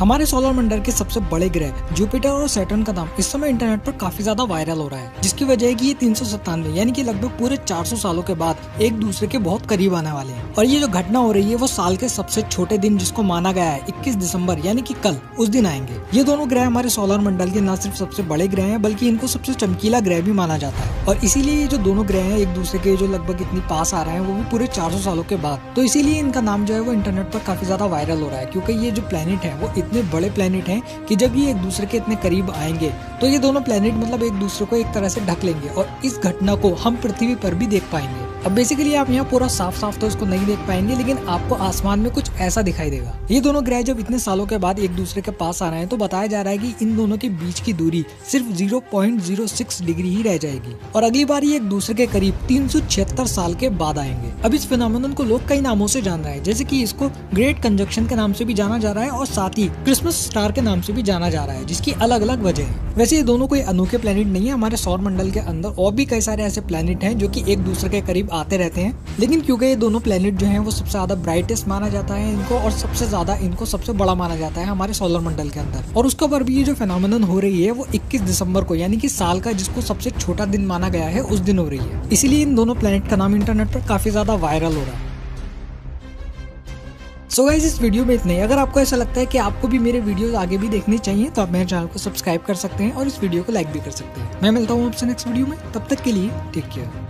हमारे सोलर मंडल के सबसे बड़े ग्रह जुपिटर और सैटर्न का नाम इस समय इंटरनेट पर काफी ज्यादा वायरल हो रहा है, जिसकी वजह है कि ये 397 यानी कि लगभग पूरे 400 सालों के बाद एक दूसरे के बहुत करीब आने वाले हैं। और ये जो घटना हो रही है वो साल के सबसे छोटे दिन जिसको माना गया है 21 दिसंबर यानी कि कल, उस दिन आएंगे। ये दोनों ग्रह हमारे सोलर मंडल के न सिर्फ सबसे बड़े ग्रह हैं बल्कि इनको सबसे चमकीला ग्रह भी माना जाता है। और इसीलिए ये जो दोनों ग्रह हैं एक दूसरे के जो लगभग इतनी पास आ रहे हैं वो भी पूरे 400 सालों के बाद, तो इसीलिए इनका नाम जो है वो इंटरनेट पर काफी ज्यादा वायरल हो रहा है, क्योंकि ये जो प्लेनेट है वो इतने बड़े प्लेनेट हैं कि जब ये एक दूसरे के इतने करीब आएंगे तो ये दोनों प्लेनेट मतलब एक दूसरे को एक तरह से ढक लेंगे और इस घटना को हम पृथ्वी पर भी देख पाएंगे। अब बेसिकली आप यहाँ पूरा साफ साफ तो इसको नहीं देख पाएंगे, लेकिन आपको आसमान में कुछ ऐसा दिखाई देगा। ये दोनों ग्रह जब इतने सालों के बाद एक दूसरे के पास आ रहे हैं तो बताया जा रहा है कि इन दोनों के बीच की दूरी सिर्फ 0.06 डिग्री ही रह जाएगी और अगली बार ये एक दूसरे के करीब 376 साल के बाद आएंगे। अब इस फिनोमेनन को लोग कई नामों से जान रहे हैं, जैसे कि इसको ग्रेट कंजक्शन के नाम से भी जाना जा रहा है और साथ ही क्रिसमस स्टार के नाम से भी जाना जा रहा है, जिसकी अलग अलग वजह है। वैसे ये दोनों कोई अनोखे प्लेनेट नहीं है, हमारे सौर मंडल के अंदर और भी कई सारे ऐसे प्लेनेट हैं जो कि एक दूसरे के करीब आते रहते हैं, लेकिन क्योंकि ये दोनों प्लेनेट जो हैं वो सबसे ज्यादा ब्राइटेस्ट माना जाता है इनको और सबसे ज्यादा इनको सबसे बड़ा माना जाता है हमारे सोलर मंडल के अंदर। और उसके ऊपर भी ये जो फेनोमेनन हो रही है वो 21 दिसंबर को यानी कि साल का जिसको सबसे छोटा दिन माना गया है उस दिन हो रही है, इसीलिए इन दोनों प्लेनेट का नाम इंटरनेट पर काफी ज्यादा वायरल हो रहा है। सो गाइस, इस वीडियो में इतने ही। अगर आपको ऐसा लगता है कि आपको भी मेरे वीडियोस आगे भी देखने चाहिए तो आप मेरे चैनल को सब्सक्राइब कर सकते हैं और इस वीडियो को लाइक भी कर सकते हैं। मैं मिलता हूँ आपसे नेक्स्ट वीडियो में, तब तक के लिए टेक केयर।